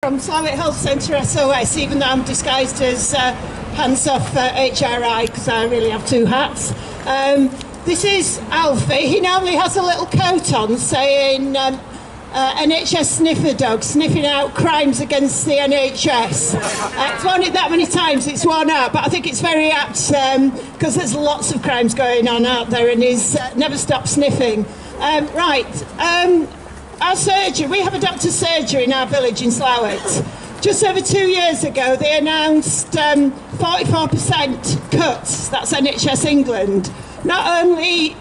From Slough Health Centre SOS, even though I'm disguised as hands off HRI because I really have two hats. This is Alfie. He normally has a little coat on saying NHS sniffer dog, sniffing out crimes against the NHS. It's worn it that many times, it's worn out, but I think it's very apt because there's lots of crimes going on out there and he's never stopped sniffing. Our surgery, we have a doctor's surgery in our village in Slough. Just over 2 years ago, they announced 44% cuts. That's NHS England. Not only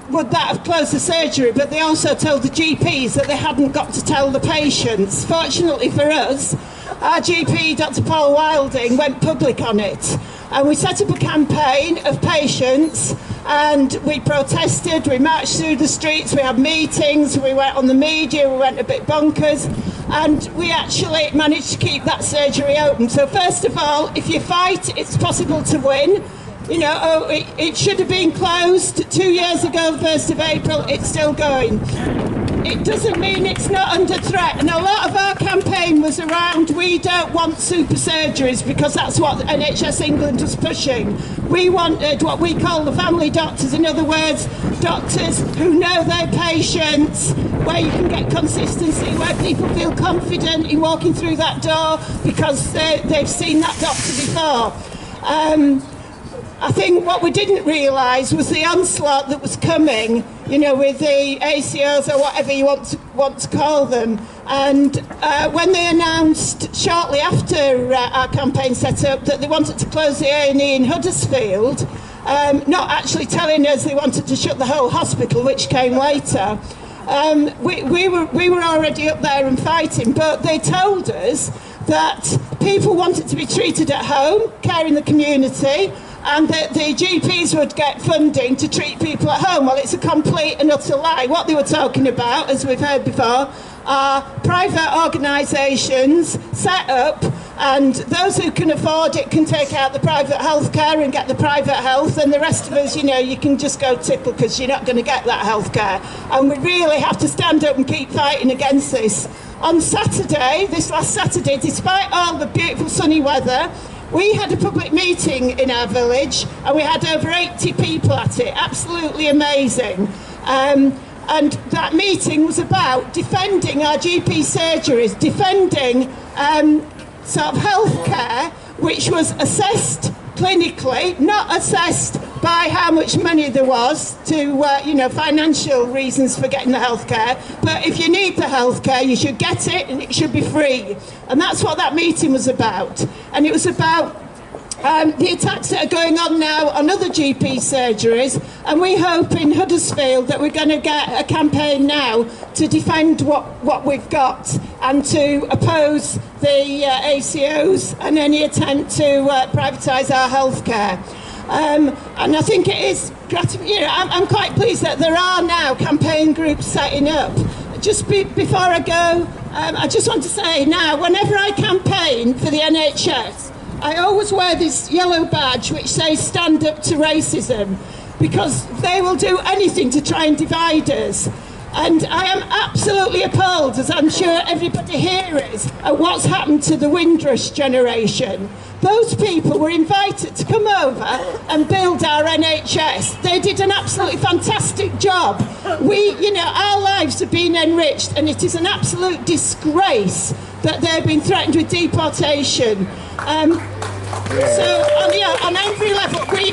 would that have closed the surgery, but they also told the GPs that they hadn't got to tell the patients. Fortunately for us, our GP, Dr. Paul Wilding, went public on it. And we set up a campaign of patients and we protested, we marched through the streets, we had meetings, we went on the media, we went a bit bonkers, and we actually managed to keep that surgery open. So first of all, if you fight, it's possible to win. You know, it should have been closed 2 years ago, the 1st of April, it's still going. It doesn't mean it's not under threat, and a lot of our campaign was around we don't want super surgeries because that's what NHS England was pushing. We wanted what we call the family doctors, in other words, doctors who know their patients, where you can get consistency, where people feel confident in walking through that door because they've seen that doctor before. I think what we didn't realise was the onslaught that was coming, you know, with the ACOs or whatever you want to call them. And when they announced shortly after our campaign set up that they wanted to close the A&E in Huddersfield, not actually telling us they wanted to shut the whole hospital, which came later, we were already up there and fighting, but they told us that people wanted to be treated at home, care in the community, and that the GPs would get funding to treat people at home. Well, it's a complete and utter lie. What they were talking about, as we've heard before, are private organisations set up, and those who can afford it can take out the private health care and get the private health, and the rest of us, you know, you can just go tipple because you're not going to get that health care. And we really have to stand up and keep fighting against this. On Saturday, this last Saturday, despite all the beautiful sunny weather, we had a public meeting in our village and we had over 80 people at it, absolutely amazing. And that meeting was about defending our GP surgeries, defending sort of healthcare which was assessed clinically, not assessed by how much money there was to, you know, financial reasons for getting the healthcare. But if you need the healthcare, you should get it and it should be free. And that's what that meeting was about. And it was about the attacks that are going on now on other GP surgeries, and we hope in Huddersfield that we're going to get a campaign now to defend what we've got and to oppose the ACOs and any attempt to privatise our healthcare. And I think it is, you know, I'm quite pleased that there are now campaign groups setting up. Just before I go, I just want to say now, whenever I campaign for the NHS, I always wear this yellow badge which says stand up to racism, because they will do anything to try and divide us. And I am absolutely appalled, as I'm sure everybody here is, at what's happened to the Windrush generation. Those people were invited to come over and build our NHS. They did an absolutely fantastic job. You know, our lives have been enriched, and it is an absolute disgrace that they've been threatened with deportation. So on every level, we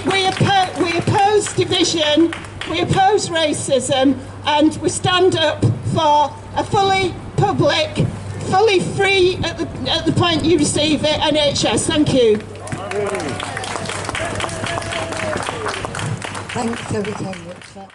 oppose division, we oppose racism, and we stand up for a fully public, fully free at the point you receive it NHS. Thank you. Thanks, Toby Cambridge.